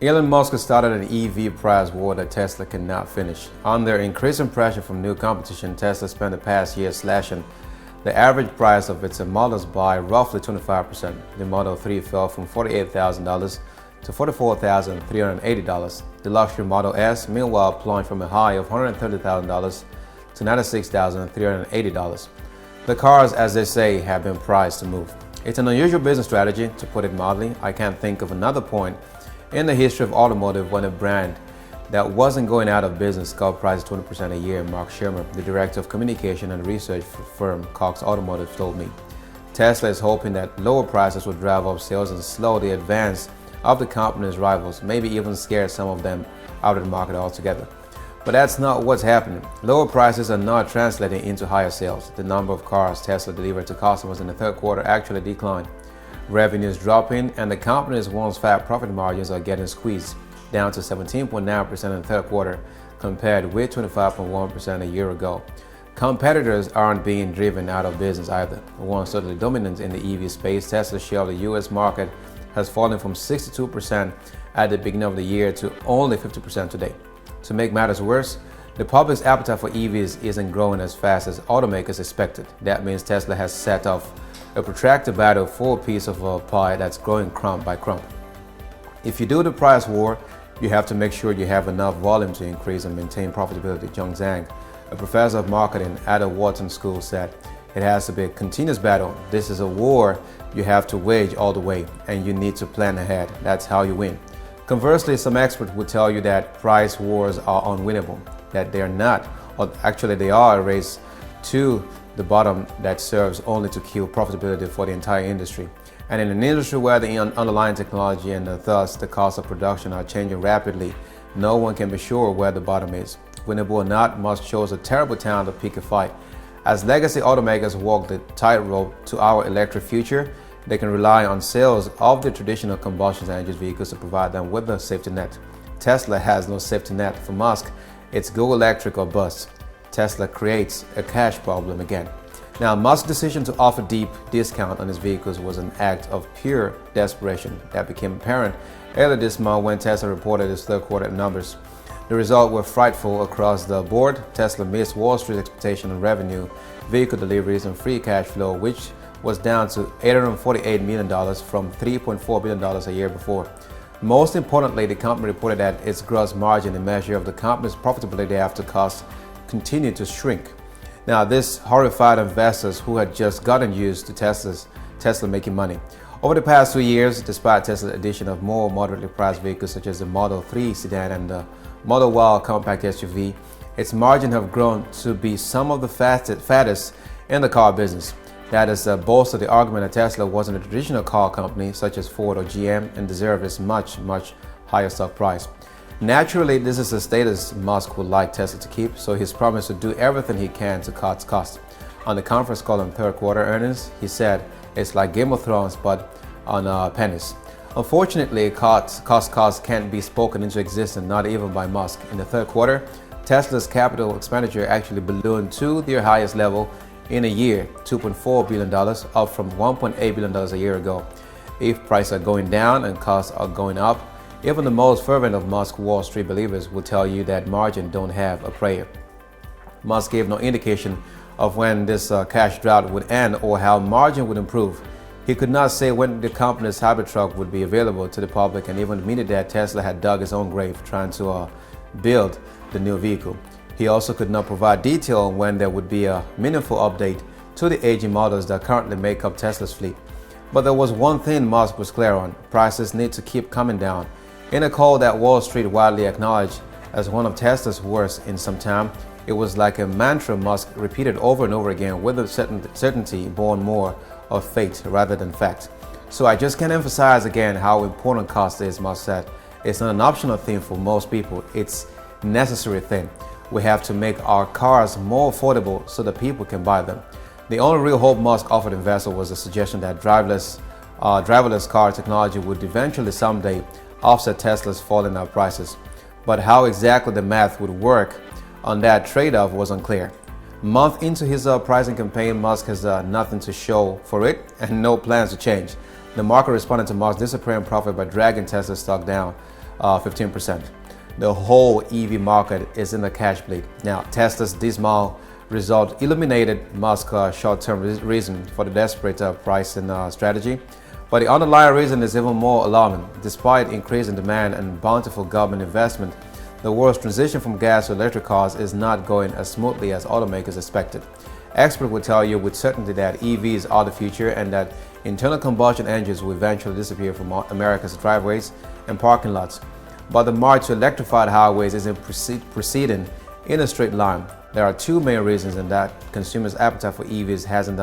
Elon Musk has started an EV price war that Tesla cannot finish. Under increasing pressure from new competition, Tesla spent the past year slashing the average price of its models by roughly 25%. The Model 3 fell from $48,000 to $44,380. The luxury Model S, meanwhile, plunged from a high of $130,000 to $96,380. The cars, as they say, have been priced to move. It's an unusual business strategy, to put it mildly. I can't think of another point in the history of automotive when a brand that wasn't going out of business cut prices 20% a year. Mark Shermer, the director of communication and research firm Cox Automotive, told me. Tesla is hoping that lower prices will drive up sales and slow the advance of the company's rivals, maybe even scare some of them out of the market altogether. But that's not what's happening. Lower prices are not translating into higher sales. The number of cars Tesla delivered to customers in the third quarter actually declined. Revenue is dropping, and the company's once fat profit margins are getting squeezed, down to 17.9% in the third quarter, compared with 25.1% a year ago. Competitors aren't being driven out of business either. Once totally dominant in the EV space, Tesla's share of the US market has fallen from 62% at the beginning of the year to only 50% today. To make matters worse, the public's appetite for EVs isn't growing as fast as automakers expected. That means Tesla has set off a protracted battle for a piece of a pie that's growing crumb by crumb. If you do the price war, you have to make sure you have enough volume to increase and maintain profitability. Zhong Zhang, a professor of marketing at the Wharton School, said, "It has to be a continuous battle. This is a war you have to wage all the way, and you need to plan ahead. That's how you win." Conversely, some experts would tell you that price wars are unwinnable, that they are not, or actually they are a race to the bottom that serves only to kill profitability for the entire industry. And in an industry where the underlying technology and thus the cost of production are changing rapidly, no one can be sure where the bottom is. Winnable or not, Musk chose a terrible time to pick a fight. As legacy automakers walk the tightrope to our electric future, they can rely on sales of the traditional combustion engine vehicles to provide them with a safety net. Tesla has no safety net. For Musk, it's go electric or bust. Tesla creates a cash problem again. Now, Musk's decision to offer deep discount on his vehicles was an act of pure desperation that became apparent earlier this month when Tesla reported its third quarter numbers. The results were frightful across the board. Tesla missed Wall Street's expectation of revenue, vehicle deliveries, and free cash flow, which was down to $848 million from $3.4 billion a year before. Most importantly, the company reported that its gross margin, a measure of the company's profitability after costs, continued to shrink. Now, this horrified investors who had just gotten used to Tesla making money. Over the past 2 years, despite Tesla's addition of more moderately priced vehicles such as the Model 3 sedan and the Model Y compact SUV, its margins have grown to be some of the fattest in the car business. That is bolster the argument that Tesla wasn't a traditional car company such as Ford or GM and deserved its much higher stock price. Naturally, this is a status Musk would like Tesla to keep, so he's promised to do everything he can to cut costs. On the conference call on third quarter earnings, he said it's like Game of Thrones but on pennies. Unfortunately, costs can't be spoken into existence, not even by Musk. In the third quarter, Tesla's capital expenditure actually ballooned to their highest level in a year, $2.4 billion, up from $1.8 billion a year ago. If prices are going down and costs are going up, even the most fervent of Musk Wall Street believers will tell you that margin don't have a prayer. Musk gave no indication of when this cash drought would end or how margin would improve. He could not say when the company's Cybertruck would be available to the public, and even admitted that Tesla had dug its own grave trying to build the new vehicle. He also could not provide detail on when there would be a meaningful update to the aging models that currently make up Tesla's fleet. But there was one thing Musk was clear on: prices need to keep coming down. In a call that Wall Street widely acknowledged as one of Tesla's worst in some time, it was like a mantra Musk repeated over and over again, with a certainty born more of fate rather than fact. So I just can't emphasize again how important cost is, Musk said. It's not an optional thing for most people, it's a necessary thing. We have to make our cars more affordable so that people can buy them. The only real hope Musk offered investors was a suggestion that driverless car technology would eventually someday offset Tesla's falling prices. But how exactly the math would work on that trade-off was unclear. A month into his pricing campaign, Musk has nothing to show for it and no plans to change. The market responded to Musk's disappearing profit by dragging Tesla's stock down 15%. The whole EV market is in a cash bleed. Now, Tesla's dismal result illuminated Musk's short-term reason for the desperate pricing strategy, but the underlying reason is even more alarming. Despite increasing demand and bountiful government investment, the world's transition from gas to electric cars is not going as smoothly as automakers expected. Experts will tell you with certainty that EVs are the future and that internal combustion engines will eventually disappear from America's driveways and parking lots. But the march to electrified highways isn't proceeding in a straight line. There are two main reasons, and that consumers' appetite for EVs hasn't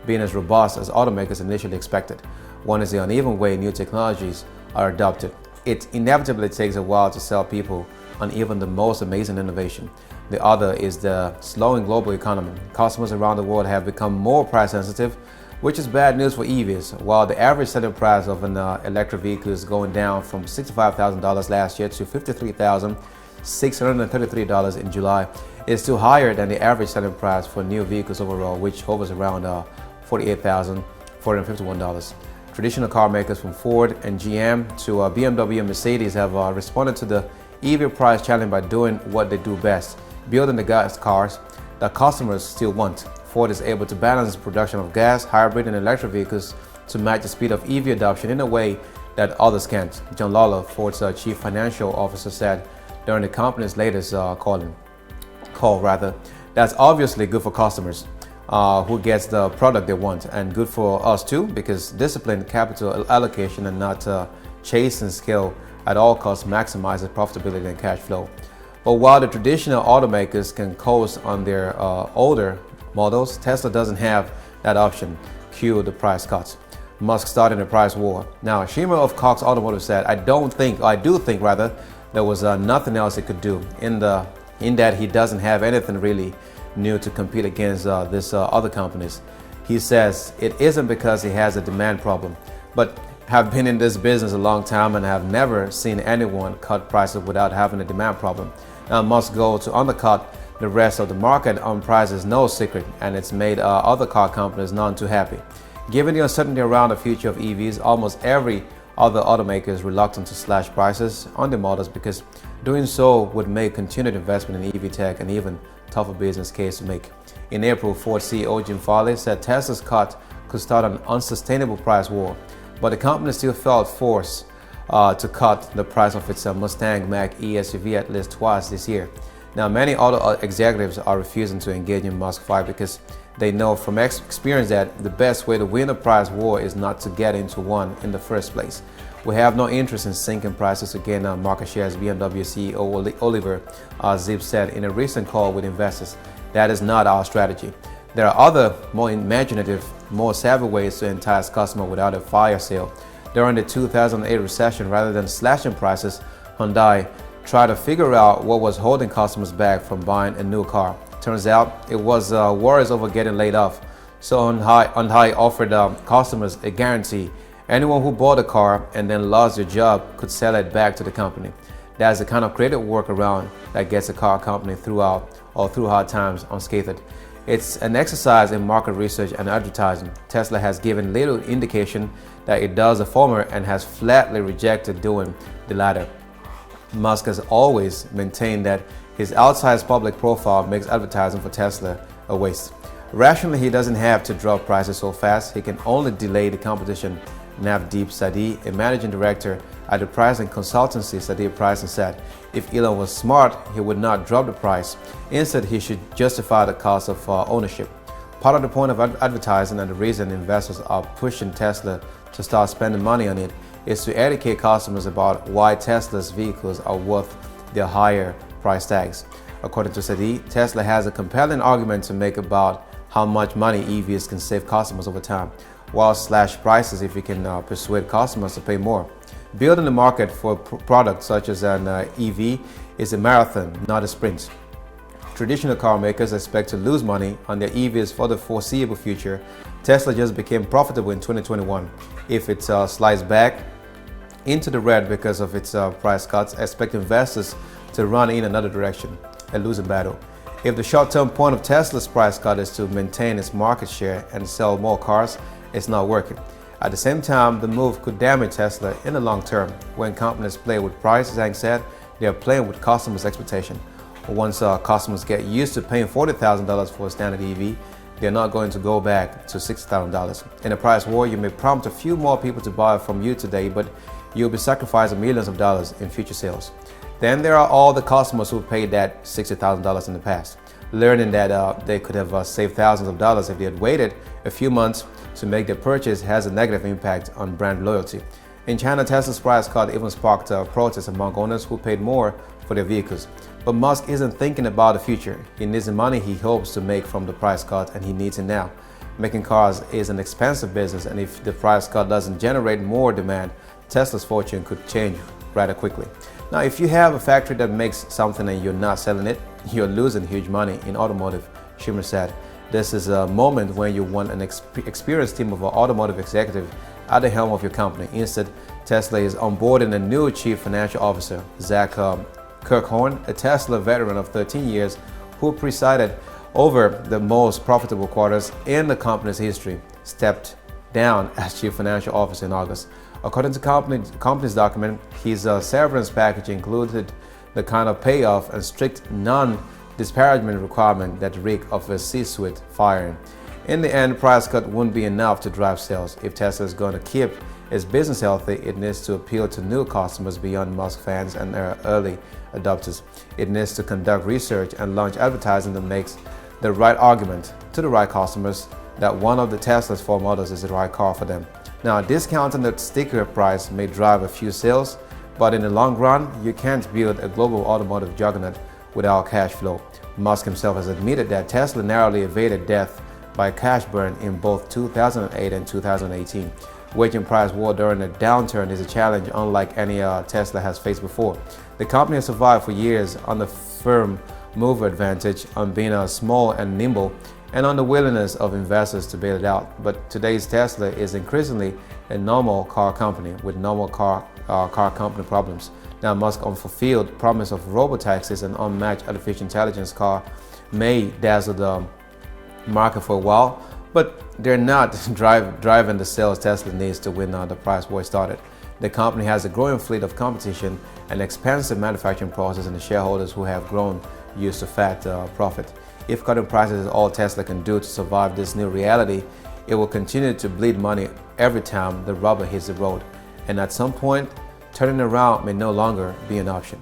been as robust as automakers initially expected. One is the uneven way new technologies are adopted. It inevitably takes a while to sell people on even the most amazing innovation. The other is the slowing global economy. Customers around the world have become more price sensitive, which is bad news for EVs. While the average selling price of an electric vehicle is going down from $65,000 last year to $53,633 in July, it's still higher than the average selling price for new vehicles overall, which hovers around $48,451. Traditional car makers from Ford and GM to BMW and Mercedes have responded to the EV price challenge by doing what they do best, building the gas cars that customers still want. Ford is able to balance production of gas, hybrid, and electric vehicles to match the speed of EV adoption in a way that others can't. John Lawler, Ford's chief financial officer, said during the company's latest call, that's obviously good for customers who gets the product they want, and good for us too, because disciplined capital allocation and not chasing scale at all costs maximizes profitability and cash flow. But while the traditional automakers can coast on their older models, Tesla doesn't have that option. Cue the price cuts. Musk started a price war. Now, Schimmer of Cox Automotive said, I do think there was nothing else he could do, in that he doesn't have anything really new to compete against these other companies. He says it isn't because he has a demand problem, but have been in this business a long time and have never seen anyone cut prices without having a demand problem. Now, Musk's goal to undercut the rest of the market on price is no secret, and it's made other car companies none too happy. Given the uncertainty around the future of EVs, almost every other automaker is reluctant to slash prices on their models because doing so would make continued investment in EV tech an even tougher business case to make. In April, Ford CEO Jim Farley said Tesla's cut could start an unsustainable price war, but the company still felt forced to cut the price of its Mustang Mach-E SUV at least twice this year. Now, many auto executives are refusing to engage in Musk fight because they know from experience that the best way to win a price war is not to get into one in the first place. We have no interest in sinking prices to gain market share, as BMW CEO Oliver Zip said in a recent call with investors. That is not our strategy. There are other, more imaginative, more savvy ways to entice customers without a fire sale. During the 2008 recession, rather than slashing prices, Hyundai tried to figure out what was holding customers back from buying a new car. Turns out it was worries over getting laid off. So Hyundai offered customers a guarantee. Anyone who bought a car and then lost their job could sell it back to the company. That's the kind of creative workaround that gets a car company through hard times unscathed. It's an exercise in market research and advertising. Tesla has given little indication that it does the former and has flatly rejected doing the latter. Musk has always maintained that his outsized public profile makes advertising for Tesla a waste. Rationally, he doesn't have to drop prices so fast. He can only delay the competition. Navdeep Sadi, a managing director at the pricing consultancy Sadi Pricing, said if Elon was smart, he would not drop the price. Instead, he should justify the cost of ownership. Part of the point of advertising and the reason investors are pushing Tesla to start spending money on it is to educate customers about why Tesla's vehicles are worth their higher price tags. According to Sadi, Tesla has a compelling argument to make about how much money EVs can save customers over time, while slash prices if you can persuade customers to pay more. Building the market for products such as an EV is a marathon, not a sprint. Traditional car makers expect to lose money on their EVs for the foreseeable future. Tesla just became profitable in 2021. If it slides back into the red because of its price cuts, expect investors to run in another direction, a losing battle. If the short-term point of Tesla's price cut is to maintain its market share and sell more cars, it's not working. At the same time, the move could damage Tesla in the long term. When companies play with price, Zhang said, they are playing with customers' expectation. Once customers get used to paying $40,000 for a standard EV, they're not going to go back to $60,000. In a price war, you may prompt a few more people to buy from you today, but you'll be sacrificing millions of dollars in future sales. Then there are all the customers who paid that $60,000 in the past, learning that they could have saved thousands of dollars if they had waited a few months to make their purchase has a negative impact on brand loyalty. In China, Tesla's price cut even sparked protests among owners who paid more for their vehicles. But Musk isn't thinking about the future. He needs the money he hopes to make from the price cut, and he needs it now. Making cars is an expensive business, and if the price cut doesn't generate more demand, Tesla's fortune could change rather quickly. Now, if you have a factory that makes something and you're not selling it, you're losing huge money in automotive, Schumer said. This is a moment when you want an experienced team of automotive executives at the helm of your company. Instead, Tesla is onboarding a new chief financial officer, Zach Kirkhorn, a Tesla veteran of 13 years who presided over the most profitable quarters in the company's history, stepped down as chief financial officer in August. According to company's document, his severance package included the kind of payoff and strict non-disparagement requirement that reek of a C-suite firing. In the end, price cut wouldn't be enough to drive sales. If Tesla is going to keep its business healthy, it needs to appeal to new customers beyond Musk fans and early adopters. It needs to conduct research and launch advertising that makes the right argument to the right customers that one of the Tesla's 4 models is the right car for them. Now, discounting the sticker price may drive a few sales, but in the long run, you can't build a global automotive juggernaut without cash flow. Musk himself has admitted that Tesla narrowly evaded death by cash burn in both 2008 and 2018. Waging price war during a downturn is a challenge unlike any Tesla has faced before. The company has survived for years on the firm mover advantage, on being small and nimble, and on the willingness of investors to bail it out. But today's Tesla is increasingly a normal car company with normal car company problems. Now, Musk's unfulfilled promise of robotaxis and unmatched artificial intelligence car may dazzle the market for a while, but they're not driving the sales Tesla needs to win the price war started. The company has a growing fleet of competition, an expensive manufacturing process, and the shareholders who have grown used to fat profit. If cutting prices is all Tesla can do to survive this new reality, it will continue to bleed money every time the rubber hits the road. And at some point, turning around may no longer be an option.